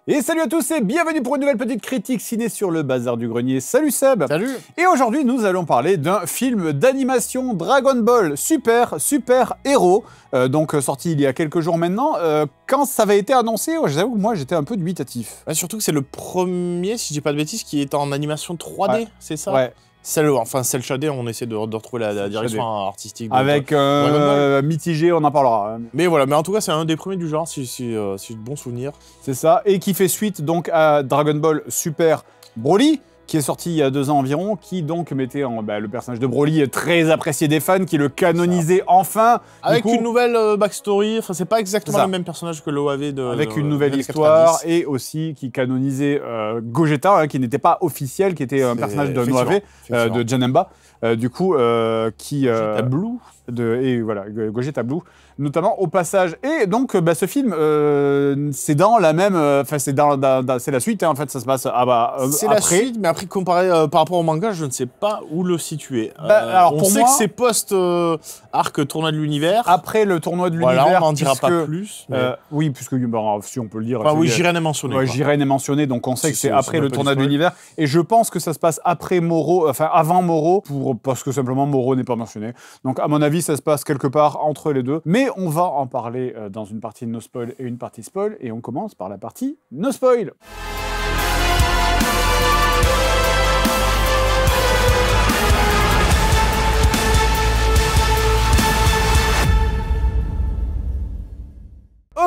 Et salut à tous et bienvenue pour une nouvelle petite critique ciné sur le Bazar du Grenier. Salut Seb. Salut. Et aujourd'hui nous allons parler d'un film d'animation Dragon Ball Super Héros, sorti il y a quelques jours maintenant. Quand ça avait été annoncé, j'avoue que moi j'étais un peu dubitatif. Ouais, surtout que c'est le premier, si je dis pas de bêtises, qui est en animation 3D, ouais. C'est ça? Ouais. Celle shadé, on essaie de retrouver la direction artistique. Avec mitigé, on en parlera. Mais voilà, mais en tout cas c'est un des premiers du genre, si j'ai de bons souvenirs. C'est ça, et qui fait suite donc à Dragon Ball Super Broly, qui est sorti il y a 2 ans environ, qui donc mettait en le personnage de Broly très apprécié des fans, qui le canonisait enfin. Avec une nouvelle backstory, enfin c'est pas exactement le même personnage que l'OAV de... Avec une nouvelle histoire, et aussi qui canonisait Gogeta, qui n'était pas officiel, qui était un personnage de l'OAV, de Janemba, Gogeta Blue. Et voilà, Gogeta Blue, notamment au passage. Et donc, ce film, c'est dans la même... c'est la suite, en fait, ça se passe c'est la suite, mais après, comparé par rapport au manga, je ne sais pas où le situer. Alors, on sait que c'est post-arc tournoi de l'univers. Après le tournoi de l'univers, voilà, on n'en dira pas plus. Mais... oui, puisque, si on peut le dire... oui, Jiren est mentionné. Ouais, Jiren est mentionné, donc on sait que c'est après le tournoi de l'univers. Et je pense que ça se passe après Moro, avant Moro, parce que simplement Moro n'est pas mentionné. Donc, à mon avis, ça se passe quelque part entre les deux. Mais on va en parler dans une partie no spoil et une partie spoil. Et on commence par la partie no spoil.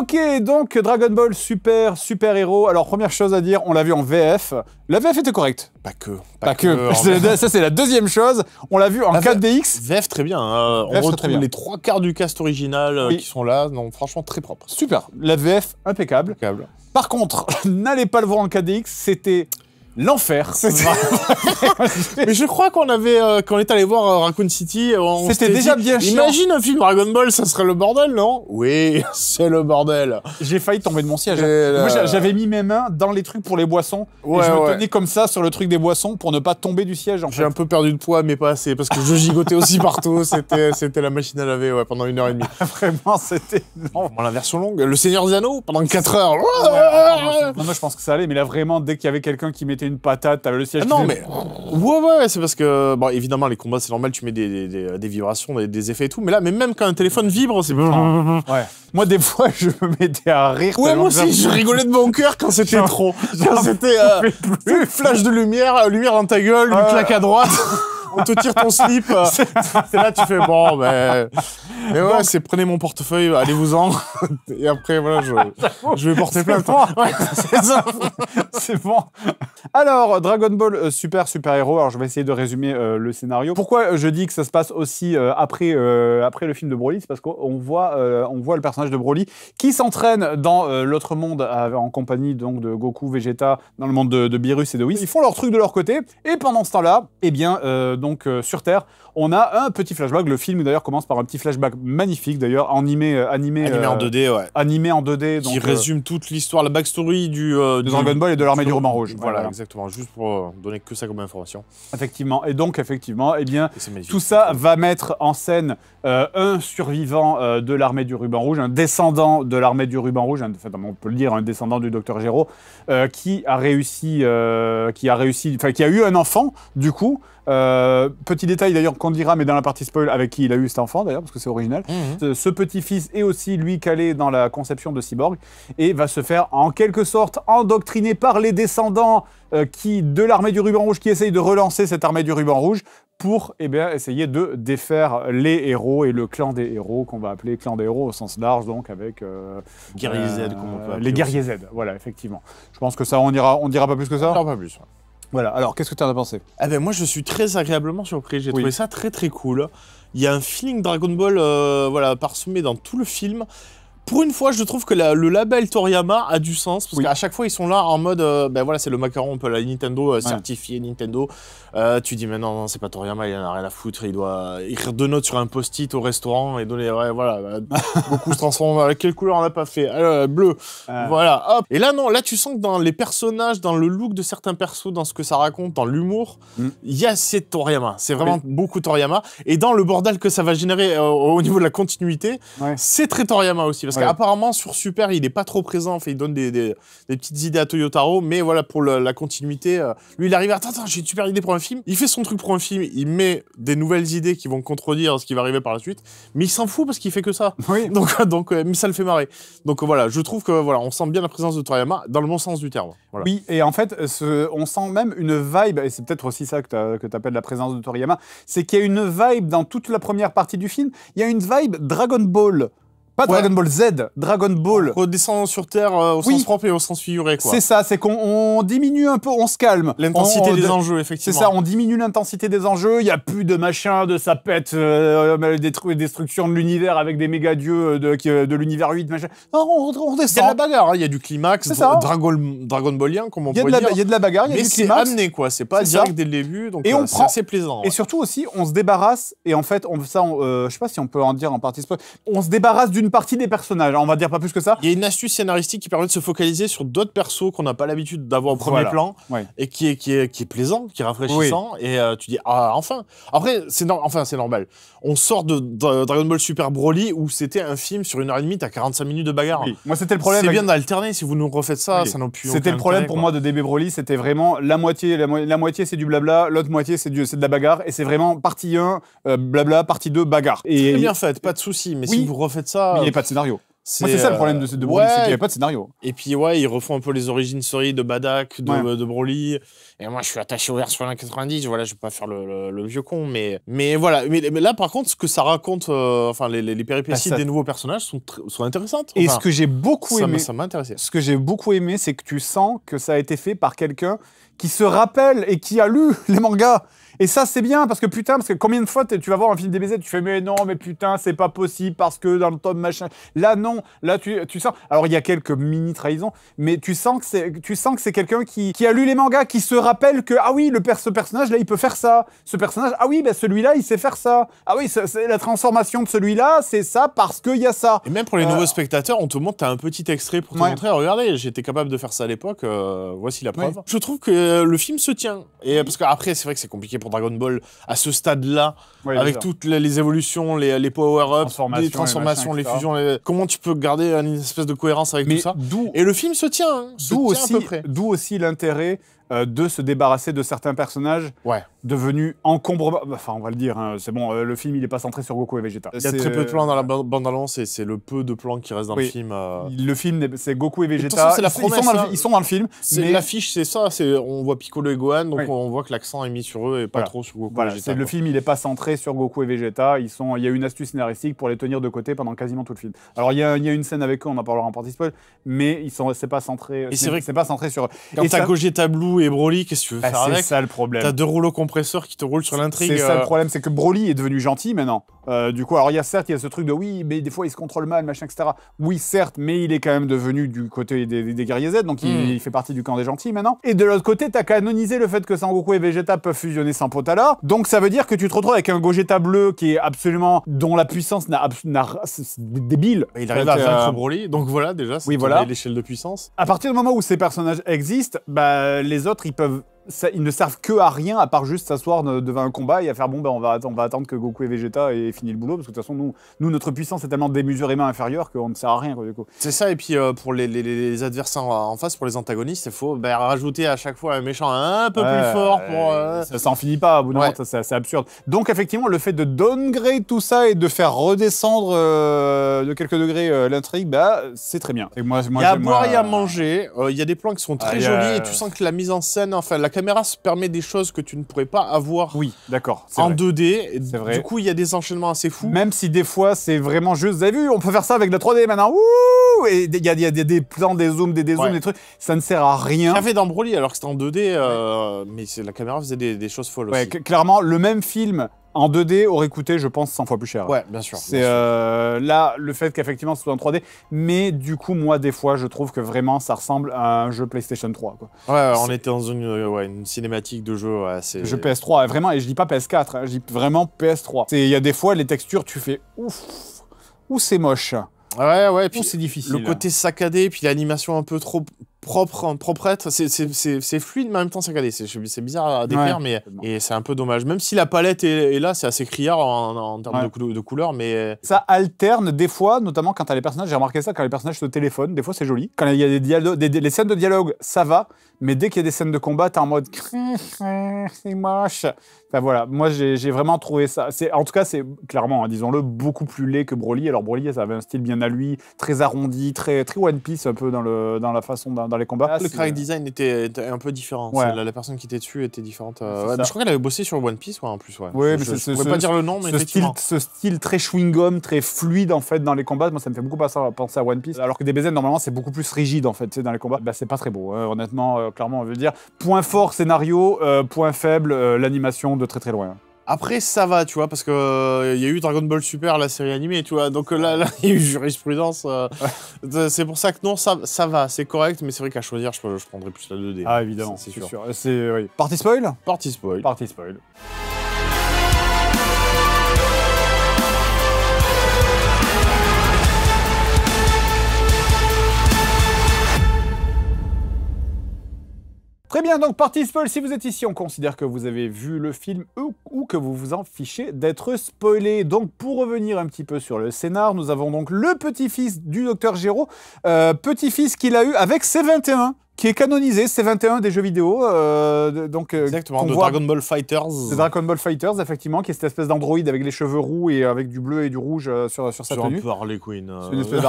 Ok, donc Dragon Ball Super Héros. Alors, première chose à dire, on l'a vu en VF. La VF était correcte. Pas que. Ça, c'est la deuxième chose. On l'a vu en 4DX. VF, très bien. On retrouve les 3/4 du cast original qui sont là. Non, franchement, très propre. Super. La VF, impeccable. Par contre, n'allez pas le voir en 4DX, c'était... l'enfer. Mais je crois qu'on avait, quand on est allé voir Raccoon City, c'était déjà bien chiant. Imagine un film Dragon Ball, ça serait le bordel, non? Oui, c'est le bordel. J'ai failli tomber de mon siège. Moi, j'avais mis mes mains dans les trucs pour les boissons. Et je me tenais comme ça sur le truc des boissons pour ne pas tomber du siège. J'ai un peu perdu de poids, mais pas assez, parce que je gigotais aussi partout. C'était la machine à laver pendant 1h30. Vraiment, c'était... La version longue, le Seigneur des Anneaux, pendant 4 heures. Non, je pense que ça allait, mais là, vraiment, dès qu'il y avait quelqu'un qui mettait une patate, t'avais le siège. Non, mais ouais, c'est parce que bon, évidemment les combats c'est normal, tu mets des vibrations, des effets et tout, mais là, même quand un téléphone vibre, c'est ouais. Moi des fois je me mettais à rire. Ouais, moi aussi je rigolais de bon cœur quand c'était trop. Quand c'était flash de lumière dans ta gueule, une claque à droite. On te tire ton slip, c'est là tu fais bon, mais ouais, c'est prenez mon portefeuille, allez-vous-en, et après voilà, je vais porter plainte. Ouais, c'est ça, c'est bon. Alors, Dragon Ball Super Héros, alors je vais essayer de résumer le scénario. Pourquoi je dis que ça se passe aussi après le film de Broly, c'est parce qu'on voit le personnage de Broly qui s'entraîne dans l'autre monde en compagnie donc de Goku, Vegeta, dans le monde de Beerus et de Whis. Ils font leur truc de leur côté, et pendant ce temps-là, eh bien, sur Terre, on a un petit flashback. Le film d'ailleurs commence par un petit flashback magnifique d'ailleurs, animé en 2D, ouais. Animé en 2D. Qui résume toute l'histoire, la backstory de Dragon Ball et de l'armée du ruban rouge. Voilà, exactement, juste pour donner que ça comme information. Effectivement, et donc effectivement, eh bien, tout ça va mettre en scène un survivant de l'armée du ruban rouge, un descendant de l'armée du ruban rouge, on peut le dire, un descendant du docteur Gero, qui a eu un enfant, du coup. Petit détail d'ailleurs qu'on dira, mais dans la partie spoil, avec qui il a eu cet enfant d'ailleurs, parce que c'est original. Ce petit-fils est aussi, lui, calé dans la conception de Cyborg, et va se faire en quelque sorte endoctriner par les descendants de l'armée du ruban rouge, qui essayent de relancer cette armée du ruban rouge pour essayer de défaire les héros et le clan des héros, qu'on va appeler clan des héros au sens large, donc avec... Guerrier Z, comme on peut appeler. Les guerriers Z, voilà, effectivement. Je pense que ça, on dira pas plus que ça. Non, pas plus, ouais. Voilà, alors qu'est-ce que tu en as pensé? Moi je suis très agréablement surpris, j'ai trouvé ça très très cool. Il y a un feeling Dragon Ball parsemé dans tout le film. Pour une fois, je trouve que le label Toriyama a du sens, parce qu'à chaque fois, ils sont là en mode, c'est le macaron un peu la Nintendo, certifié Nintendo. Tu dis, mais non, c'est pas Toriyama, il en a rien à foutre, il doit écrire 2 notes sur un post-it au restaurant et donner, beaucoup se transforment, quelle couleur on n'a pas fait? Bleu, voilà, hop. Et là, non, là, tu sens que dans les personnages, dans le look de certains persos, dans ce que ça raconte, dans l'humour, c'est Toriyama, c'est vraiment beaucoup Toriyama. Et dans le bordel que ça va générer au niveau de la continuité, c'est très Toriyama aussi, parce qu'apparemment, sur Super, il est pas trop présent. Enfin, il donne des petites idées à Toyotaro, mais voilà, pour la continuité, lui, il arrive, attends, j'ai une super idée pour un film. Il fait son truc pour un film, il met des nouvelles idées qui vont contredire ce qui va arriver par la suite, mais il s'en fout parce qu'il fait que ça. Oui. Donc, mais ça le fait marrer. Donc voilà, je trouve que voilà, on sent bien la présence de Toriyama dans le bon sens du terme. Voilà. Oui, et en fait, on sent même une vibe, et c'est peut-être aussi ça que tu appelles la présence de Toriyama, c'est qu'il y a une vibe dans toute la première partie du film, il y a une vibe Dragon Ball. Pas Dragon Ball Z, Dragon Ball. Redescend sur Terre au sens propre et au sens figuré, quoi. C'est ça, c'est qu'on diminue un peu, on se calme. L'intensité des enjeux, effectivement. C'est ça, on diminue l'intensité des enjeux, il n'y a plus de machin, de ça pète, destruction de l'univers avec des méga dieux de l'univers 8, machin. Non, on descend. Il y a de la bagarre, il y a du climax, Dragon Ballien, comme on pourrait dire. Il y a de la bagarre, il y a du climax. Mais c'est amené, quoi, c'est pas direct dès le début, donc c'est assez plaisant. Et surtout aussi, on se débarrasse, et en fait, je sais pas si on peut en dire en partie spoil, on se débarrasse d'une partie des personnages, on va dire pas plus que ça. Il y a une astuce scénaristique qui permet de se focaliser sur d'autres persos qu'on n'a pas l'habitude d'avoir au premier plan, et qui est plaisant, qui est rafraîchissant, et tu dis, ah, enfin. Après, c'est normal. On sort de Dragon Ball Super Broly, où c'était un film sur 1h30, t'as 45 minutes de bagarre. Oui. Moi, c'était le problème. C'est bien d'alterner, si vous nous refaites ça, ça n'a plus. C'était le problème pour moi de DB Broly, c'était vraiment la moitié c'est du blabla, l'autre moitié c'est de la bagarre, et c'est vraiment partie 1, blabla, partie 2, bagarre. Et bien fait, pas de souci, mais si vous refaites ça. Il n'y a pas de scénario. Moi, c'est ça le problème de Broly, c'est qu'il n'y avait pas de scénario. Et puis, ils refont un peu les origines story de Badak, de Broly. Et moi, je suis attaché au version 90. Voilà, je vais pas faire le vieux con, mais voilà. Mais là, par contre, ce que ça raconte, les péripéties des nouveaux personnages sont intéressantes. Et ce que j'ai beaucoup aimé, ça m'a intéressé. Ce que j'ai beaucoup aimé, c'est que tu sens que ça a été fait par quelqu'un qui se rappelle et qui a lu les mangas. Et ça, c'est bien, parce que combien de fois tu vas voir un film DBZ, tu fais, mais non, mais putain, c'est pas possible, parce que dans le tome machin. Là, non. Là, tu sens. Alors, il y a quelques mini-trahisons, mais tu sens que c'est quelqu'un qui a lu les mangas, qui se rappelle que, ah oui, ce personnage-là, il peut faire ça. Ce personnage, ah oui, celui-là, il sait faire ça. Ah oui, la transformation de celui-là, c'est ça parce qu'il y a ça. Et même pour les nouveaux spectateurs, on te montre, t'as un petit extrait pour te montrer, regardez, j'étais capable de faire ça à l'époque, voici la preuve. Je trouve que le film se tient. Et parce qu'après, c'est vrai que c'est compliqué pour Dragon Ball à ce stade-là, avec toutes les évolutions, les power-ups, les transformations, les fusions, comment tu peux garder une espèce de cohérence avec tout ça. Et le film se tient, à peu près. D'où aussi l'intérêt de se débarrasser de certains personnages devenus encombrants. Enfin, on va le dire, hein, c'est bon, le film, il n'est pas centré sur Goku et Vegeta. Il y a très peu de plans dans la bande-annonce et c'est le peu de plans qui restent dans le film. Le film, c'est Goku et Vegeta. C'est la promesse, ils sont dans le film. Mais l'affiche, c'est ça. On voit Piccolo et Gohan, donc on voit que l'accent est mis sur eux et pas trop sur Goku et Vegeta. Le film, il n'est pas centré sur Goku et Vegeta. Il y a une astuce scénaristique pour les tenir de côté pendant quasiment tout le film. Alors, il y a une scène avec eux, on en parlera en partie spoil, mais c'est pas centré. Et c'est vrai que c'est pas centré sur. Quand t'as Gogeta Blue et Broly, qu'est-ce que tu veux faire avec? C'est ça le problème. T'as 2 rouleaux compresseurs qui te roulent sur l'intrigue. C'est ça le problème, c'est que Broly est devenu gentil maintenant. Du coup, alors il y a ce truc de oui, mais des fois il se contrôle mal, machin, etc. Oui, certes, mais il est quand même devenu du côté des guerriers Z, donc il fait partie du camp des gentils maintenant. Et de l'autre côté, t'as canonisé le fait que Sangoku et Vegeta peuvent fusionner sans Potala. Donc ça veut dire que tu te retrouves avec un Gogeta bleu qui est dont la puissance c'est débile. Il arrive à vaincre Broly, donc voilà déjà, c'est l'échelle de puissance. À partir du moment où ces personnages existent, les autres ils ne servent que à rien à part juste s'asseoir devant un combat et à faire on va attendre que Goku et Vegeta aient fini le boulot parce que de toute façon nous notre puissance est tellement démesurément inférieure qu'on ne sert à rien quoi, du coup. C'est ça, et puis pour les adversaires en face, pour les antagonistes, il faut rajouter à chaque fois un méchant un peu plus fort pour... Ça en finit pas, au bout d'un moment, c'est absurde. Donc effectivement, le fait de downgrade tout ça et de faire redescendre de quelques degrés l'intrigue, c'est très bien. Il y a à boire et à manger, il y a des plans qui sont très jolis et tu sens que la mise en scène, la caméra se permet des choses que tu ne pourrais pas avoir en 2D. Vrai. Du coup, il y a des enchaînements assez fous. Même si des fois, c'est vraiment juste... Vous avez vu, on peut faire ça avec de la 3D maintenant. Wouh, et il y a des plans, des zooms, des zooms, des trucs. Ça ne sert à rien. J'avais dans Broly, alors que c'était en 2D, mais la caméra faisait des choses folles aussi. Clairement, le même film... En 2D, aurait coûté, je pense, 100 fois plus cher. Ouais, bien sûr. C'est là, le fait qu'effectivement ce soit en 3D, mais du coup, moi, des fois, je trouve que vraiment, ça ressemble à un jeu PlayStation 3. Quoi. Ouais, on était dans une cinématique de jeu assez... Jeu PS3, vraiment, et je dis pas PS4, hein, je dis vraiment PS3. Il y a des fois, les textures, tu fais ouf, ou c'est moche. Ouais, et puis c'est difficile. Le côté saccadé, puis l'animation un peu trop proprette, c'est fluide, mais en même temps saccadé. C'est bizarre à décrire, mais et c'est un peu dommage. Même si la palette est là, c'est assez criard en termes de couleurs, mais... Ça alterne des fois, notamment quand t'as les personnages, j'ai remarqué ça, quand les personnages se téléphonent, des fois c'est joli. Quand il y a des dialogues, les scènes de dialogue, ça va, mais dès qu'il y a des scènes de combat, t'es en mode... c'est moche. Enfin voilà, moi j'ai vraiment trouvé ça... En tout cas, c'est clairement, hein, disons-le, beaucoup plus laid que Broly. Alors Broly, ça avait un style bien à lui, très arrondi, très One Piece un peu dans la façon, dans les combats. Le character design était un peu différent. Ouais. La personne qui était dessus était différente. Mais je crois qu'elle avait bossé sur One Piece, en plus. Ouais, mais je pourrais pas dire le nom, mais effectivement. Ce style très chewing-gum, très fluide en fait dans les combats, moi ça me fait beaucoup penser à One Piece. Alors que DBZ normalement c'est beaucoup plus rigide en fait, dans les combats. Bah c'est pas très beau, hein, honnêtement, clairement on veut dire. Point fort scénario, point faible l'animation de très très loin. Après, ça va, tu vois, parce que y a eu Dragon Ball Super, la série animée, tu vois. Donc là, il y a eu jurisprudence. C'est pour ça que non, ça va, c'est correct, mais c'est vrai qu'à choisir, je prendrais plus la 2D. Ah, évidemment, c'est sûr. Oui. Partie spoil ? Partie spoil. Partie spoil. Très bien, donc partie spoil, si vous êtes ici, on considère que vous avez vu le film ou que vous vous en fichez d'être spoilé. Donc pour revenir un petit peu sur le scénar, nous avons donc le petit-fils du Docteur Gero, petit-fils qu'il a eu avec C21, qui est canonisé, C21 des jeux vidéo. Exactement, de Dragon Ball Fighters. De Dragon Ball Fighters, effectivement, qui est cette espèce d'androïde avec les cheveux roux et avec du bleu et du rouge sur sa tenue. C'est un peu Harley Quinn. C'est une espèce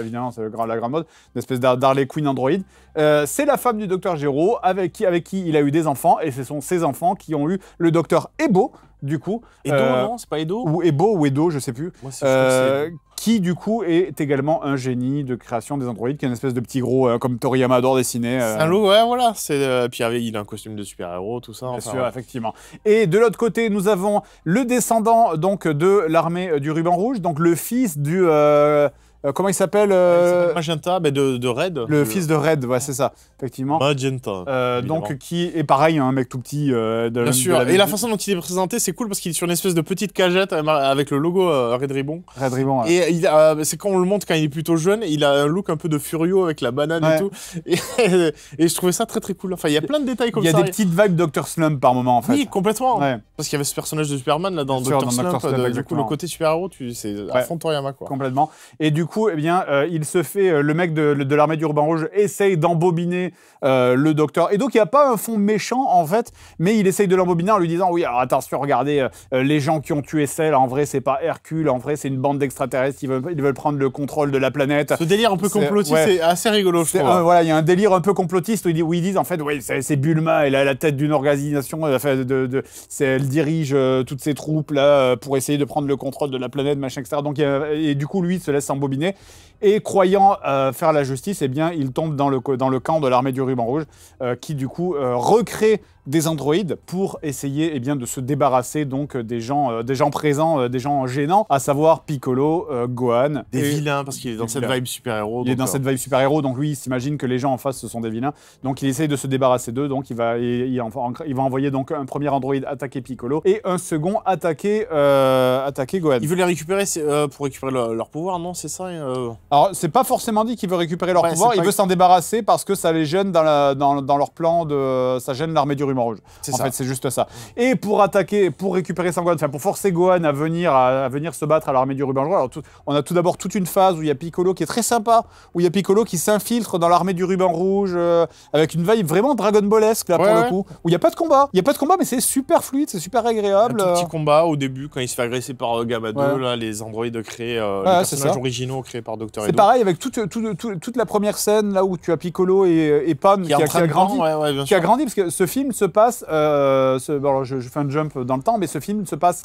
évidemment, c'est la grande mode, une espèce d'Harley Quinn androïde. C'est la femme du Docteur Gero, avec qui il a eu des enfants, et ce sont ces enfants qui ont eu le Docteur Ebo, du coup. Edo, non? C'est pas Edo? Ou Ebo, ou Edo, je sais plus. Moi, c'est qui, du coup, est également un génie de création des androïdes, qui est une espèce de petit gros, comme Toriyama adore dessiner. C'est un loup, ouais, voilà. Puis il a un costume de super-héros, tout ça. Bien sûr, effectivement. Et de l'autre côté, nous avons le descendant donc, de l'armée du Ruban Rouge, donc le fils du... comment il s'appelle Magenta, de Red. Le fils de Red, ouais, c'est ça, effectivement. Magenta. Donc, qui est pareil, un mec tout petit. Bien sûr, et la façon dont il est présenté, c'est cool parce qu'il est sur une espèce de petite cagette avec le logo Red Ribbon. Red Ribbon, ouais. Et c'est quand on le montre quand il est plutôt jeune, il a un look un peu de Furio avec la banane et tout. Et je trouvais ça très très cool. Enfin, il y a plein de détails comme ça. Il y a des petites vibes Dr. Slump par moment, en fait. Oui, complètement. Ouais. Parce qu'il y avait ce personnage de Superman là dans Dr. Slump. Du coup, le côté super-héros, c'est à fond Toriyama, quoi. Complètement. Et du coup, eh bien, il se fait, le mec de l'armée du Ruban Rouge essaye d'embobiner le docteur. Et donc, il n'y a pas un fond méchant, en fait, mais il essaye de l'embobiner en lui disant, oui, alors attention, regardez, les gens qui ont tué Cell, en vrai, c'est pas Hercule, en vrai, c'est une bande d'extraterrestres, ils veulent prendre le contrôle de la planète. Ce délire un peu complotiste, c'est assez rigolo, je trouve. Voilà, il y a un délire un peu complotiste où ils disent, en fait, oui, c'est Bulma, elle a la tête d'une organisation, elle dirige toutes ces troupes, là, pour essayer de prendre le contrôle de la planète, machin, etc. Donc, et du coup, lui, il se laisse embobiner. Et croyant faire la justice, eh bien, il tombe dans le camp de l'armée du Ruban Rouge, qui du coup recrée des androïdes pour essayer eh bien, de se débarrasser donc des gens présents, des gens gênants, à savoir Piccolo, Gohan. Des vilains, parce qu'il est dans cette vibe super-héros. Il est dans cette vibe super-héros, donc lui, il s'imagine que les gens en face, ce sont des vilains. Donc il essaye de se débarrasser d'eux, donc il va envoyer donc un premier androïde attaquer Piccolo et un second attaquer Gohan. Il veut les récupérer pour récupérer leur pouvoir, non? C'est ça Alors, c'est pas forcément dit qu'il veut récupérer leur pouvoir, il veut s'en débarrasser parce que ça les gêne dans leur plan ça gêne l'armée du Ruban Rouge. En fait, c'est juste ça. Et pour récupérer son Gohan, enfin pour forcer Gohan à venir se battre à l'armée du Ruban Rouge, alors on a tout d'abord toute une phase où il y a Piccolo qui est très sympa, où il y a Piccolo qui s'infiltre dans l'armée du Ruban Rouge avec une vibe vraiment Dragon Ballesque là pour le coup, où il y a pas de combat. Il y a pas de combat, mais c'est super fluide, c'est super agréable. Un tout petit combat au début quand il se fait agresser par Gamma 2, là, les androïdes créés, les personnages originaux créés par Dr. Edo. C'est pareil avec toute la première scène là où tu as Piccolo et Pan qui a grandi, parce que ce film se passe, je fais un jump dans le temps, mais ce film se passe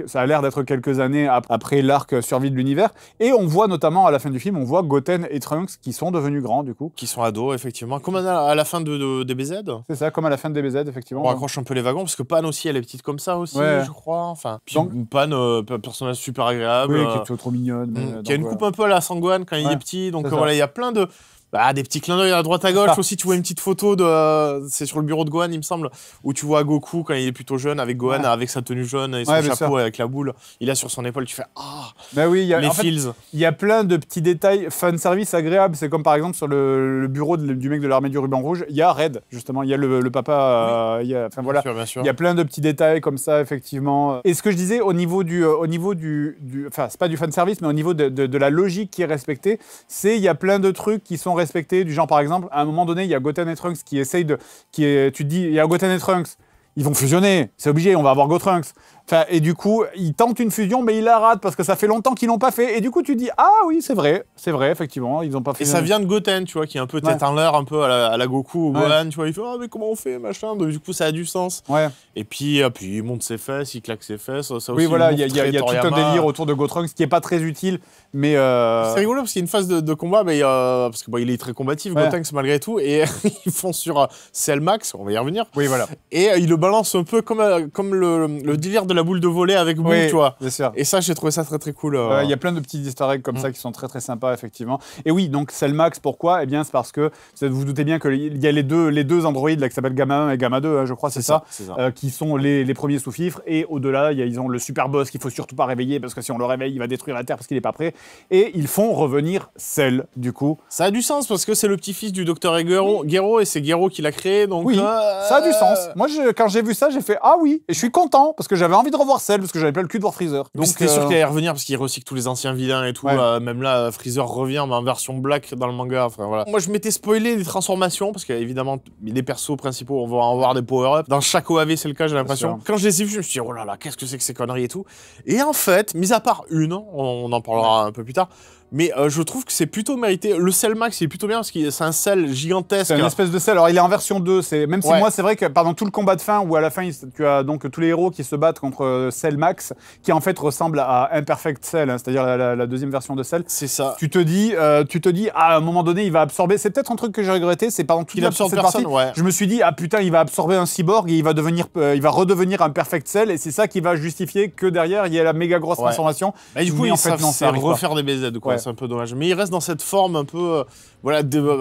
ça a l'air d'être quelques années après l'arc survie de l'univers, et on voit notamment à la fin du film, on voit Goten et Trunks qui sont devenus grands du coup. Qui sont ados, effectivement, comme à la fin de DBZ. C'est ça, comme à la fin de DBZ, effectivement. On raccroche un peu les wagons, parce que Pan aussi, elle est petite comme ça aussi, je crois. Enfin, puis donc, Pan, personnage super agréable. Oui, qui est trop mignonne. Qui a une coupe un peu à la Sangohan quand il est petit, donc voilà, il y a plein de Bah, des petits clins d'œil à droite à gauche. Aussi, tu vois une petite photo de. C'est sur le bureau de Gohan, il me semble, où tu vois Goku quand il est plutôt jeune, avec Gohan, avec sa tenue jaune et son chapeau avec la boule. Il a sur son épaule, tu fais ah. Bah oui, les feels. Il y a plein de petits détails fan service agréables. C'est comme par exemple sur le bureau du mec de l'armée du ruban rouge, il y a Red, justement, il y a le papa. Enfin voilà, bien sûr. Il y a plein de petits détails comme ça, effectivement. Et ce que je disais au niveau du enfin c'est pas du fan service, mais au niveau de la logique qui est respectée, c'est il y a plein de trucs qui sont respectés, du genre par exemple, à un moment donné, il y a Goten et Trunks qui essayent de... tu te dis, il y a Goten et Trunks, ils vont fusionner, c'est obligé, on va avoir Gotrunks. Enfin, et du coup, ils tentent une fusion, mais ils la ratent parce que ça fait longtemps qu'ils l'ont pas fait. Et du coup, tu te dis, ah oui, c'est vrai, effectivement, ils ont pas fait. Et ça vient de Goten, tu vois, qui est un peu tête en l'air, un peu à la Goku ou Gohan, tu vois, il fait, ah mais comment on fait, machin. Donc, du coup, ça a du sens. Ouais. Et puis il monte ses fesses, il claque ses fesses. Ça aussi, oui, voilà, il y a tout un délire autour de Gotrunks qui est pas très utile, mais. C'est rigolo parce qu'il y a une phase de combat, mais parce que il est très combatif, Gotenks malgré tout, et ils font sur Cell Max, on va y revenir. Oui, voilà. Et il le balance un peu comme le délire de la boule de volet avec Boo, tu vois. Bien sûr. Et ça, j'ai trouvé ça très très cool. Il y a plein de petits easter eggs comme ça qui sont très très sympas, effectivement. Et oui, donc Cell Max, pourquoi? Eh bien, c'est parce que vous vous doutez bien qu'il y a les deux androïdes là, qui s'appellent Gamma 1 et Gamma 2, hein, je crois, c'est ça. Qui sont les premiers sous-fifres. Et au-delà, ils ont le super boss qu'il faut surtout pas réveiller parce que si on le réveille, il va détruire la Terre parce qu'il est pas prêt. Et ils font revenir Cell, du coup. Ça a du sens parce que c'est le petit-fils du docteur Gero et c'est Gero qui l'a créé. Donc oui, ça a du sens. Moi, quand j'ai vu ça, j'ai fait ah oui. Et je suis content parce que j'avais envie de revoir Cell parce que j'avais plein le cul de voir Freezer. Donc c'était sûr qu'il allait revenir parce qu'il recycle tous les anciens vilains et tout. Même là, Freezer revient mais en version black dans le manga. Enfin, voilà. Moi, je m'étais spoilé les transformations parce qu'évidemment, les persos principaux, on va avoir des power-ups. Dans chaque OAV, c'est le cas, j'ai l'impression. Quand je les ai vus, je me suis dit, oh là là, qu'est-ce que c'est que ces conneries et tout. Et en fait, mis à part une, on en parlera un peu plus tard, mais je trouve que c'est plutôt mérité. Le Cell Max, il est plutôt bien parce que c'est un Cell gigantesque. C'est une espèce de Cell. Alors, il est en version 2. Même si moi, c'est vrai que pendant tout le combat de fin, où à la fin, tu as donc tous les héros qui se battent contre Cell Max, qui en fait ressemble à Imperfect Cell, hein, c'est-à-dire la deuxième version de Cell. C'est ça. Tu te dis, à un moment donné, il va absorber. C'est peut-être un truc que j'ai regretté, c'est pendant toute cette partie, je me suis dit, ah putain, il va absorber un cyborg et il va redevenir Imperfect Cell, et c'est ça qui va justifier que derrière, il y a la méga grosse transformation. Et du coup, en fait, c'est refaire des BZ, quoi. C'est un peu dommage. Mais il reste dans cette forme un peu.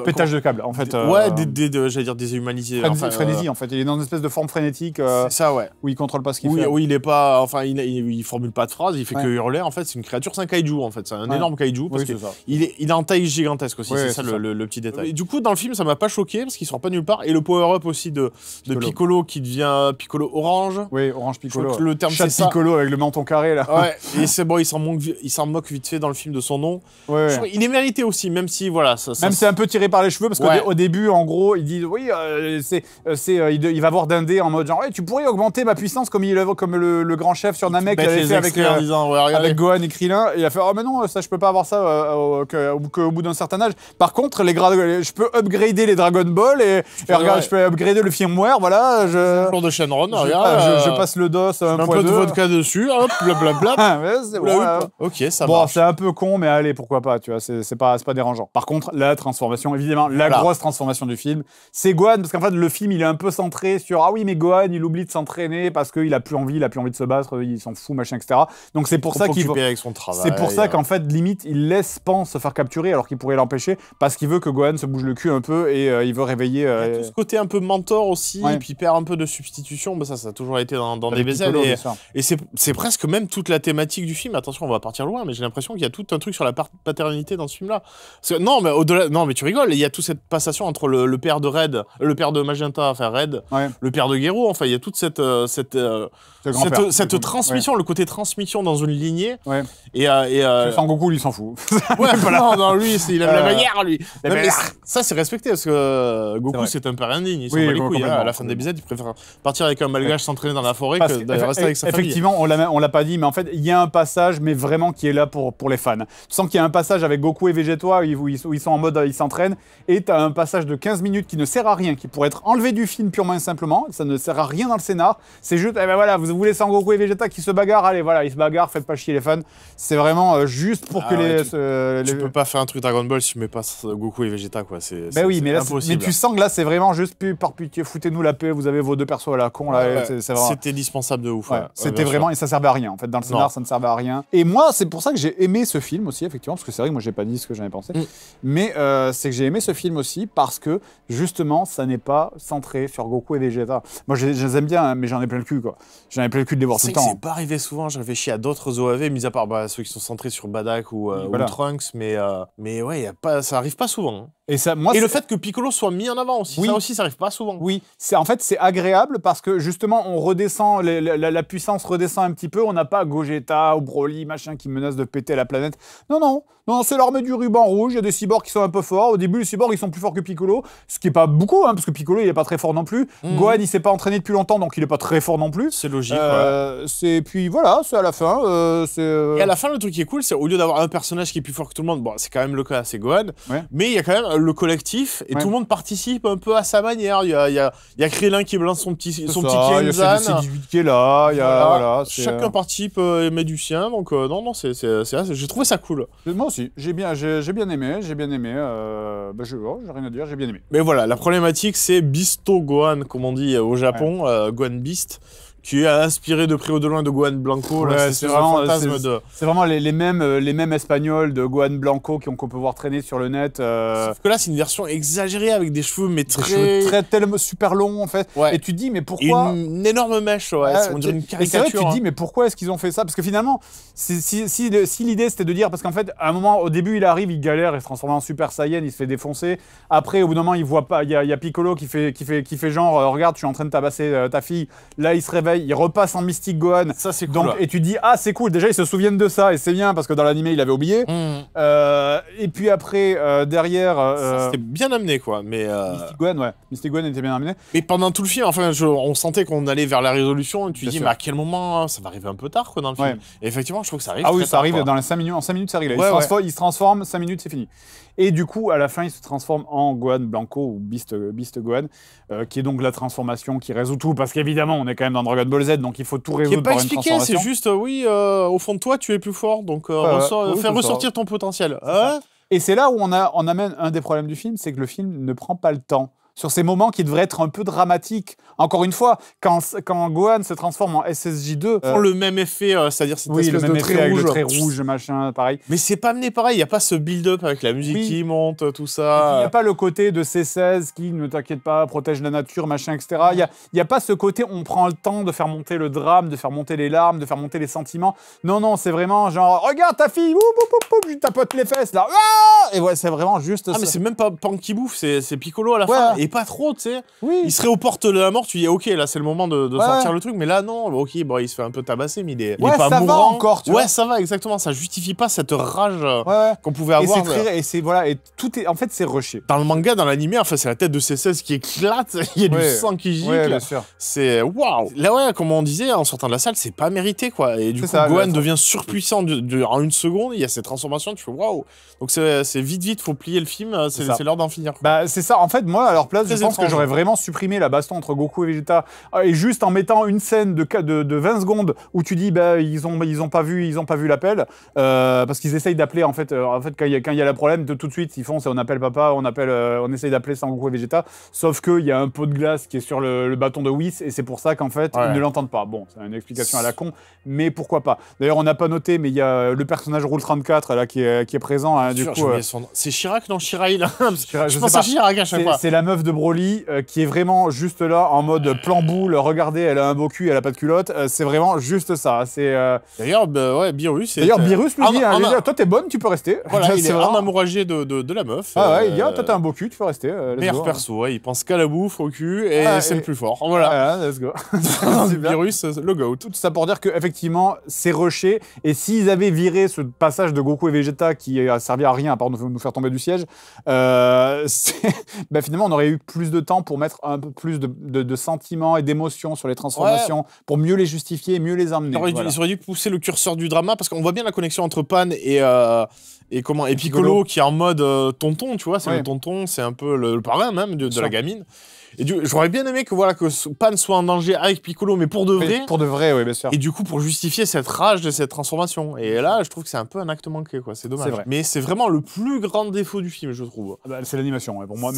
Pétage de câble, en fait. J'allais dire déshumanisé. Frénésie, en fait. Il est dans une espèce de forme frénétique. C'est ça, ouais. Où il contrôle pas ce qu'il fait. Oui, il est pas. Enfin, il formule pas de phrase, il fait que hurler. En fait, c'est une créature, c'est un kaiju, en fait. C'est un énorme kaiju. Parce qu'il est en taille gigantesque aussi. C'est ça le petit détail. Et du coup, dans le film, ça m'a pas choqué parce qu'il sort pas nulle part. Et le power-up aussi de Piccolo qui devient Piccolo orange. Oui, orange Piccolo. Le terme, c'est ça. Piccolo avec le menton carré, là. Ouais, et c'est bon, il s'en moque vite fait dans le film de son nom. Il est mérité aussi, même si, voilà. Même c'est un peu tiré par les cheveux, parce qu'au début, en gros, il dit oui, il va voir Dindé en mode genre, tu pourrais augmenter ma puissance comme le grand chef sur Namek l'avait fait avec Gohan et Krillin. Et il a fait, oh mais non, ça je peux pas avoir ça qu'au bout d'un certain âge. Par contre, je peux upgrader les Dragon Ball et regarde, je peux upgrader le firmware, voilà. Jour de Shenron, je passe le DOS un peu de vodka dessus, hop, blablabla. C'est bon. Ok, ça bon, marche. c'est un peu con, mais allez, pourquoi pas, tu vois, c'est pas dérangeant. Par contre, la transformation, évidemment, la grosse transformation du film, c'est Gohan, parce qu'en fait, le film, il est un peu centré sur, ah oui, mais Gohan, il oublie de s'entraîner parce qu'il a plus envie de se battre, il s'en fout, machin, etc. Donc c'est pour ça qu'il avec son travail. C'est pour ça qu'en fait, limite, il laisse Pan se faire capturer alors qu'il pourrait l'empêcher, parce qu'il veut que Gohan se bouge le cul un peu et il veut réveiller. Il y a tout ce côté un peu mentor aussi, et puis il perd un peu de substitution, bah ça a toujours été dans des BZ. Et c'est presque même toute la thématique du film. Attention, on va partir loin, mais j'ai l'impression qu'il y a tout un truc sur la paternité dans ce film-là. Non, mais au-delà, non, mais tu rigoles. Il y a toute cette passation entre le père de Red, le père de Magenta, enfin Red, le père de Gero. Enfin, il y a toute cette transmission, le côté transmission dans une lignée. Et Sangoku, lui, s'en fout. Non, lui, il aime la bagarre, lui. Non, mais ça, c'est respecté parce que Goku, c'est un père indigne. Il s'en bat les couilles. À la fin des BZ, il préfère partir avec un malgache s'entraîner dans la forêt que de rester avec sa famille. Effectivement, on l'a pas dit, mais en fait, il y a un passage, mais vraiment qui est là pour les fans. Tu sens qu'il y a un passage avec Goku et Vegeta où ils sont en mode, ils s'entraînent, et tu as un passage de 15 minutes qui ne sert à rien, qui pourrait être enlevé du film purement et simplement. Ça ne sert à rien dans le scénar. C'est juste, eh ben voilà, vous voulez Sangoku et Vegeta qui se bagarrent, allez, voilà, ils se bagarrent, faites pas chier les fans. C'est vraiment juste pour que tu peux pas faire un truc Dragon Ball si tu mets pas Goku et Vegeta, quoi. Ben oui, mais tu sens que là, c'est vraiment juste, par pitié, foutez-nous la paix, vous avez vos deux persos à la con, là. C'était indispensable de ouf. C'était vraiment, et ça servait à rien. En fait, dans le scénar, ça ne servait à rien. Et moi, c'est pour ça que j'ai aimé ce film aussi, effectivement. effectivement, parce que c'est vrai que moi, j'ai pas dit ce que j'en ai pensé. Mais c'est que j'ai aimé ce film aussi parce que, justement, ça n'est pas centré sur Goku et Vegeta. Moi, je les aime bien, hein, mais j'en ai plein le cul, quoi. J'en ai plein le cul de les voir tout le temps. C'est pas arrivé souvent, je réfléchis à d'autres OAV, mis à part ceux qui sont centrés sur Badak ou Trunks, mais ouais, ça arrive pas souvent. Hein. Et, ça, moi, le fait que Piccolo soit mis en avant aussi, ça arrive pas souvent. Oui, en fait, c'est agréable parce que justement, on redescend, la puissance redescend un petit peu. On n'a pas Gogeta ou Broly, machin, qui menace de péter la planète. Non, c'est l'armée du ruban rouge. Il y a des cyborgs qui sont un peu forts. Au début, les cyborgs, ils sont plus forts que Piccolo, ce qui est pas beaucoup, hein, parce que Piccolo, il est pas très fort non plus. Gohan, il s'est pas entraîné depuis longtemps, donc il est pas très fort non plus. C'est logique. Puis voilà, c'est à la fin. Et à la fin, le truc qui est cool, c'est au lieu d'avoir un personnage qui est plus fort que tout le monde, bon, c'est quand même le cas, c'est Gohan, mais il y a quand même le collectif et tout le monde participe un peu à sa manière. Il y a Krillin qui balance son petit Kenzan. Il y a C18 qui est là. Voilà, chacun participe et met du sien. Donc non, j'ai trouvé ça cool. Moi aussi, j'ai bien aimé. J'ai rien à dire, j'ai bien aimé. Mais voilà, la problématique, c'est Bisto Gohan, comme on dit au Japon, Gohan Beast, qui est inspiré de près ou de loin de Gohan Blanco. C'est vraiment les mêmes espagnols de Gohan Blanco qu'on peut voir traîner sur le net. Sauf que là, c'est une version exagérée avec des cheveux, mais tellement super longs en fait. Et tu te dis, mais pourquoi une énorme mèche, on dirait une caricature. C'est vrai que tu te dis, mais pourquoi est-ce qu'ils ont fait ça? Parce que finalement, si l'idée c'était de dire, parce qu'en fait, à un moment, au début, il arrive, il galère, il se transforme en Super Saiyan, il se fait défoncer. Après, au bout d'un moment, il voit pas, il y a Piccolo qui fait genre, regarde, je suis en train de tabasser ta fille. Là, il se réveille. Il repasse en Mystique Gohan. Ça, c'est cool. Donc, et tu dis, ah, c'est cool. Déjà, ils se souviennent de ça. Et c'est bien parce que dans l'animé, il avait oublié. Et puis après, derrière. C'était bien amené, quoi. Mais Mystique Gohan, ouais. Mystique Gohan était bien amené. Mais pendant tout le film, enfin, on sentait qu'on allait vers la résolution. Et tu dis, mais à quel moment ça va arriver un peu tard, quoi, dans le film. Et effectivement, je trouve que ça arrive. Ah oui, ça arrive dans les 5 minutes. En 5 minutes, ça arrive. Il se transforme, 5 minutes, c'est fini. Et du coup, à la fin, il se transforme en Gohan Blanco ou Beast Gohan, qui est donc la transformation qui résout tout, parce qu'évidemment, on est quand même dans Dragon Ball Z, donc il faut tout résoudre par une transformation. Qui n'est pas expliqué, c'est juste, au fond de toi, tu es plus fort, donc fais ressortir ton potentiel. Et c'est là où on amène un des problèmes du film, c'est que le film ne prend pas le temps. Sur ces moments qui devraient être un peu dramatiques. Encore une fois, quand Gohan se transforme en SSJ2... prend le même effet, c'est-à-dire cette espèce de trait avec rouge. Le trait rouge, machin, pareil. Mais c'est pas amené pareil, il n'y a pas ce build-up avec la musique qui monte, tout ça. Il n'y a pas le côté de C16 qui, ne t'inquiète pas, protège la nature, machin, etc. Il n'y a pas ce côté, on prend le temps de faire monter le drame, de faire monter les larmes, de faire monter les sentiments. Non, c'est vraiment genre, regarde ta fille, je tapote les fesses, là. Et ouais, c'est vraiment juste ça. Mais c'est même pas Pan qui bouffe, c'est Piccolo à la fin. Et pas trop, tu sais. Il serait aux portes de la mort, tu dis, ok, là, c'est le moment de sortir le truc, mais là, non, ok, bon, il se fait un peu tabasser, mais il est pas ça mourant. Va encore, tu vois. Ça va, exactement, ça justifie pas cette rage qu'on pouvait avoir. Et tout est, en fait, c'est rushé. Dans le manga, dans l'animé, enfin, c'est la tête de C16 qui éclate, il y a du sang qui gicle. Bien sûr. C'est waouh. Là, comme on disait, en sortant de la salle, c'est pas mérité, quoi. Et du coup, Gohan devient surpuissant en une seconde, il y a cette transformation, tu fais waouh. Donc, c'est vite, faut plier le film, c'est l'heure d'en finir. Bah, c'est ça, en fait, moi, à leur place, je pense que j'aurais vraiment supprimé la baston entre Goku et Vegeta, et juste en mettant une scène de 20 secondes où tu dis, bah, ils ont pas vu l'appel, parce qu'ils essayent d'appeler, en fait, quand il y a le problème, tout de suite, ils font, on appelle papa, on essaye d'appeler sans Goku et Vegeta, sauf qu'il y a un pot de glace qui est sur le bâton de Whis, et c'est pour ça qu'en fait, ils ne l'entendent pas. Bon, c'est une explication à la con, mais pourquoi pas. D'ailleurs, on n'a pas noté, mais il y a le personnage Rule 34, là, qui est présent, hein, du coup... C'est Chirac, non, Chiraï, là. Je pense à Chirac à chaque fois. C'est la meuf de Broly, qui est vraiment juste là, en mode plan boule, regardez, elle a un beau cul, elle a pas de culotte, c'est vraiment juste ça. D'ailleurs, Beerus... D'ailleurs, Beerus lui dit, toi t'es bonne, tu peux rester. Voilà, il est vraiment amouragé de la meuf. Il dit, toi t'as un beau cul, tu peux rester. Meilleur perso, il pense qu'à la bouffe, au cul, et c'est le plus fort. Voilà. Let's go. Beerus, le GOAT. Tout ça pour dire qu'effectivement, c'est rushé, et s'ils avaient viré ce passage de Goku et Vegeta qui a servi à rien, à part nous faire tomber du siège, finalement, on aurait eu plus de temps pour mettre un peu plus de sentiments et d'émotions sur les transformations, pour mieux les justifier, mieux les emmener. Ils auraient dû pousser le curseur du drama, parce qu'on voit bien la connexion entre Pan et Piccolo, qui est en mode tonton, tu vois, c'est le tonton, c'est un peu le parrain même de la gamine. Et j'aurais bien aimé que Pan soit en danger avec Piccolo, mais pour de vrai. Pour de vrai, oui, bien sûr. Et du coup, pour justifier cette rage de cette transformation. Et là, je trouve que c'est un peu un acte manqué, quoi. C'est dommage. C'est vrai. Mais c'est vraiment le plus grand défaut du film, je trouve. C'est l'animation, pour moi.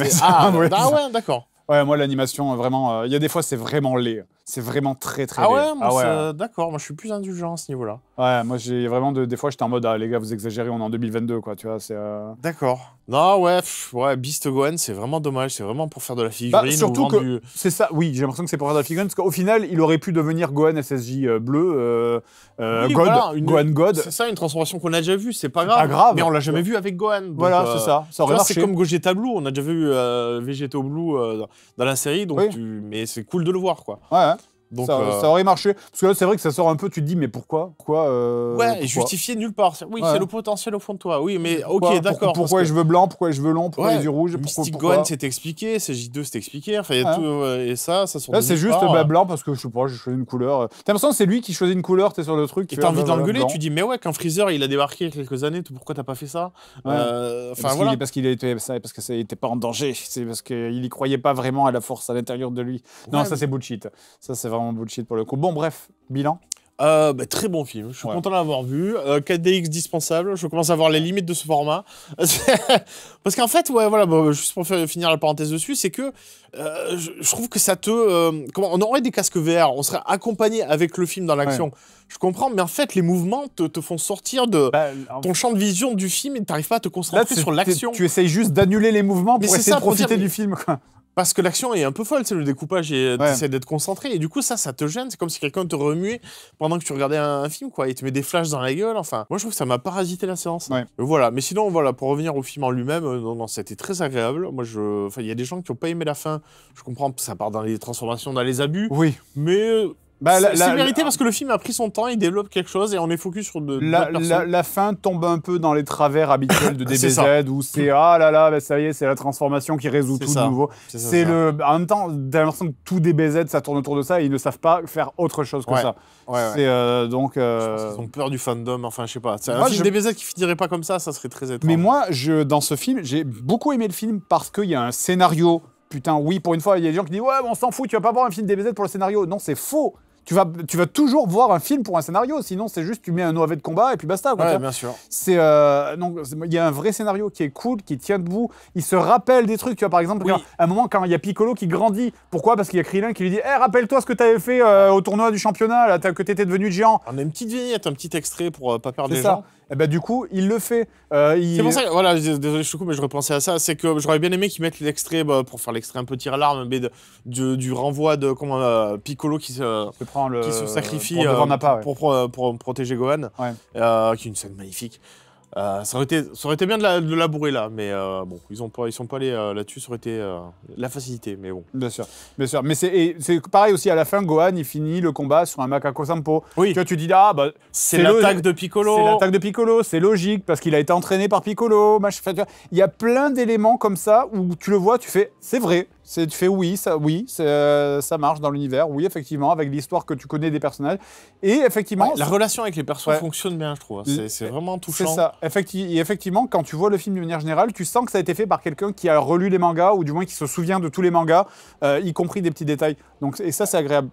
D'accord. Ouais, moi, l'animation, vraiment, il y a des fois, c'est vraiment laid. C'est vraiment très très Ah laid. ouais, moi, d'accord, moi je suis plus indulgent à ce niveau-là. Ouais, moi j'ai vraiment des fois j'étais en mode ah les gars vous exagérez, on est en 2022 quoi, tu vois, c'est D'accord. Non, ouais, Beast Gohan, c'est vraiment dommage, c'est vraiment pour faire de la figurine. Surtout que c'est ça, oui, j'ai l'impression que c'est pour faire de la figurine, parce qu'au final, il aurait pu devenir Gohan SSJ bleu, oui, God, voilà, Gohan God. C'est ça, une transformation qu'on a déjà vue, c'est pas grave. Pas grave. Mais on l'a jamais vu avec Gohan. Donc, voilà, c'est ça aurait marché. C'est comme Gogeta Blue, on a déjà vu Vegeto Blue dans la série, donc mais c'est cool de le voir, quoi. Ouais. Donc, ça aurait marché. Parce que là, c'est vrai que ça sort un peu, tu te dis, mais pourquoi ouais, et justifié nulle part. Oui, c'est le potentiel au fond de toi. Oui, mais ok, d'accord. Pourquoi les cheveux blancs, pourquoi les cheveux longs, pourquoi les yeux rouges, Mystic Gohan, c'est expliqué, CJ2, c'est expliqué. Enfin, y a tout, et ça sort. Là, c'est juste blanc parce que je sais pas, j'ai choisi une couleur. T'as l'impression que c'est lui qui choisit une couleur, t'es sur le truc. Et t'as envie d'engueuler, tu dis, mais ouais, quand Freezer il a débarqué il y a quelques années, pourquoi t'as pas fait ça? Enfin, voilà. Parce qu'il était pas en danger. C'est parce qu'il y croyait pas vraiment à la force à l'intérieur de lui. Non, ça c'est bullshit. Ça c'est vraiment bullshit pour le coup. Bon, bref, bilan. Très bon film, je suis content de l'avoir vu. 4DX dispensable, je commence à voir les limites de ce format. Parce qu'en fait, juste pour finir la parenthèse dessus, c'est que je trouve que ça te... on aurait des casques VR, on serait accompagné avec le film dans l'action. Je comprends, mais en fait, les mouvements te font sortir de ton champ de vision du film et t'arrives pas à te concentrer sur l'action. Tu essayes juste d'annuler les mouvements pour essayer de profiter du film, quoi. Parce que l'action est un peu folle, c'est le découpage et t'essaies d'être concentré. Et du coup, ça te gêne. C'est comme si quelqu'un te remuait pendant que tu regardais un film, quoi. Il te met des flashs dans la gueule. Enfin, moi, je trouve que ça m'a parasité la séance. Voilà. Mais sinon, voilà, pour revenir au film en lui-même, non, c'était très agréable. Moi, il y a des gens qui n'ont pas aimé la fin. Je comprends, ça part dans les transformations, dans les abus. Oui. Mais... c'est mérité parce que le film a pris son temps, il développe quelque chose et on est focus sur la fin tombe un peu dans les travers habituels de DBZ où c'est ah là là, ça y est, c'est la transformation qui résout tout de nouveau. En même temps, t'as l'impression que tout DBZ ça tourne autour de ça et ils ne savent pas faire autre chose que ça. Donc. Je pense qu'ils ont peur du fandom, enfin je sais pas. Un film DBZ qui finirait pas comme ça serait très étrange. Mais moi, dans ce film, j'ai beaucoup aimé le film parce qu'il y a un scénario. Putain, oui, pour une fois, il y a des gens qui disent ouais, on s'en fout, tu vas pas voir un film DBZ pour le scénario. Non, c'est faux. Tu vas toujours voir un film pour un scénario, sinon c'est juste tu mets un OAV de combat et puis basta. Quoi, bien sûr. Il y a un vrai scénario qui est cool, qui tient debout. Il se rappelle des trucs, tu vois, par exemple, à un moment quand il y a Piccolo qui grandit, pourquoi? Parce qu'il y a Krillin qui lui dit rappelle-toi ce que t'avais fait au tournoi du championnat, là, que t'étais devenu géant. On a une petite vignette, un petit extrait pour pas perdre les gens. Et bah, du coup, il le fait. C'est pour ça que, voilà, désolé, je te coupe, mais je repensais à ça. C'est que j'aurais bien aimé qu'ils mettent l'extrait, pour faire l'extrait un peu tire-larme, mais du renvoi de Piccolo qui se sacrifie pour protéger Gohan, qui est une scène magnifique. Ça aurait été bien de la bourrer là, mais bon, ils sont pas allés là-dessus, ça aurait été la facilité, mais bon. Bien sûr. Mais c'est pareil aussi, à la fin, Gohan, il finit le combat sur un Macaco Sampo. Oui. Tu dis, c'est l'attaque de Piccolo. C'est l'attaque de Piccolo, c'est logique, parce qu'il a été entraîné par Piccolo. Il y a plein d'éléments comme ça où tu le vois, tu fais, c'est vrai. Tu fais ça marche dans l'univers, oui, effectivement, avec l'histoire que tu connais des personnages. Et effectivement... la relation avec les personnages fonctionne bien, je trouve. C'est vraiment touchant. C'est ça. Effectivement, quand tu vois le film de manière générale, tu sens que ça a été fait par quelqu'un qui a relu les mangas, ou du moins qui se souvient de tous les mangas, y compris des petits détails. Et ça, c'est agréable.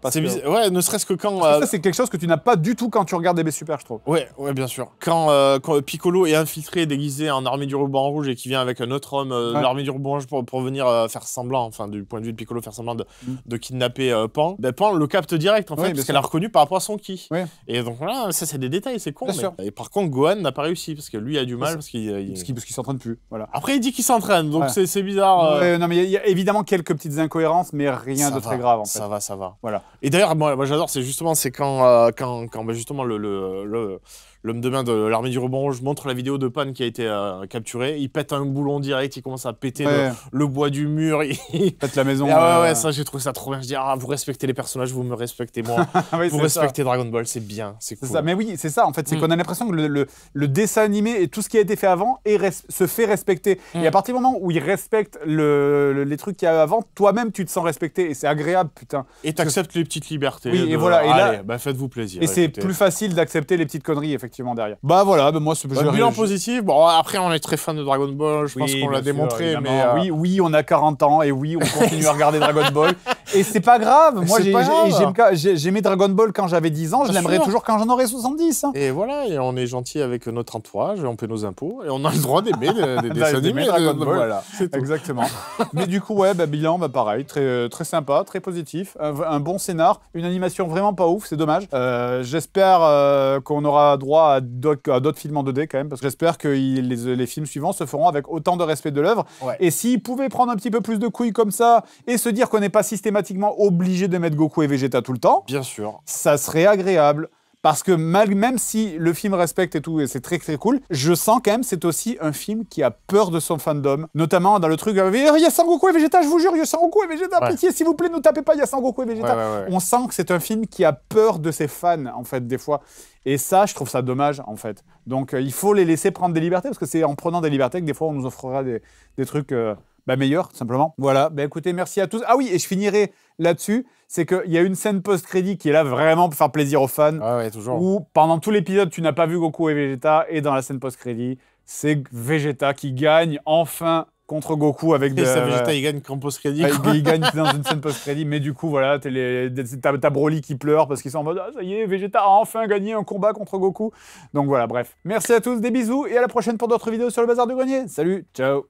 Ouais, ne serait-ce que quand... Ça, c'est quelque chose que tu n'as pas du tout quand tu regardes DB Super, je trouve. Ouais, bien sûr. Quand Piccolo est infiltré, déguisé en armée du ruban rouge, et qui vient avec un autre homme de l'armée du ruban rouge pour venir faire semblant, enfin, du point de vue de Piccolo, faire semblant de kidnapper Pan, Pan le capte direct, en fait, parce qu'elle a reconnu par rapport à son ki. Et donc voilà, ça, c'est des détails, c'est con. Et par contre, Gohan n'a pas réussi, parce que lui a du mal, parce qu'il s'entraîne plus. Voilà. Après, il dit qu'il s'entraîne, donc c'est bizarre. Non, mais il y a évidemment quelques petites incohérences, mais rien de très grave, en fait. Ça va. Voilà. Et d'ailleurs, moi j'adore, c'est quand justement l'homme de main de l'armée du ruban rouge montre la vidéo de Pan qui a été capturé, il pète un boulon direct, il commence à péter le bois du mur, il pète la maison. Ça, j'ai trouvé ça trop bien. Je dis, vous respectez les personnages, vous me respectez moi. Vous respectez Dragon Ball, c'est bien, c'est cool. Ça. Mais oui, c'est ça, en fait, c'est qu'on a l'impression que le dessin animé et tout ce qui a été fait avant se fait respecter. Et à partir du moment où il respecte les trucs qu'il y a avant, toi-même, tu te sens respecté, et c'est agréable, putain. Et t'acceptes les petites libertés. Oui, et voilà. Et allez, faites-vous plaisir. Et c'est plus facile d'accepter les petites conneries, effectivement. effectivement derrière. Bah voilà, moi ce bilan positif. Bon, après on est très fan de Dragon Ball, je pense qu'on l'a démontré, mais oui, on a 40 ans et oui, on continue à regarder Dragon Ball et c'est pas grave. Moi j'aimais Dragon Ball quand j'avais 10 ans, je l'aimerais toujours quand j'en aurai 70. Hein. Et voilà, et on est gentil avec notre entourage, on paie nos impôts et on a le droit d'aimer des dessins animés Dragon Ball. Voilà, exactement. Mais du coup, ouais, bilan, pareil, très sympa, très positif, un bon scénar, une animation vraiment pas ouf, c'est dommage. J'espère qu'on aura droit à d'autres films en 2D quand même, parce que j'espère que les films suivants se feront avec autant de respect de l'œuvre. Ouais. Et s'ils pouvaient prendre un petit peu plus de couilles comme ça et se dire qu'on n'est pas systématiquement obligé de mettre Goku et Vegeta tout le temps, bien sûr, ça serait agréable. Parce que même si le film respecte et tout, et c'est très très cool, je sens quand même c'est aussi un film qui a peur de son fandom. Notamment dans le truc, il y a Sangoku et Vegeta, je vous jure, il y a Sangoku et Vegeta, pitié, s'il vous plaît, ne tapez pas, il y a Sangoku et Vegeta. On sent que c'est un film qui a peur de ses fans, en fait, des fois. Et ça, je trouve ça dommage, en fait. Donc, il faut les laisser prendre des libertés, parce que c'est en prenant des libertés que des fois, on nous offrera des trucs... meilleur, tout simplement. Voilà, écoutez, merci à tous. Ah oui, et je finirai là-dessus, c'est qu'il y a une scène post-crédit qui est là vraiment pour faire plaisir aux fans, toujours. Où pendant tout l'épisode, tu n'as pas vu Goku et Vegeta, et dans la scène post-crédit, c'est Vegeta qui gagne enfin contre Goku avec des... Vegeta, il gagne en post-crédit. Il gagne dans une scène post-crédit, mais du coup, voilà, t'as Broly qui pleure parce qu'ils sont en mode « Ah, ça y est, Vegeta a enfin gagné un combat contre Goku ». Donc voilà, bref. Merci à tous, des bisous, et à la prochaine pour d'autres vidéos sur le Bazar du Grenier. Salut, ciao.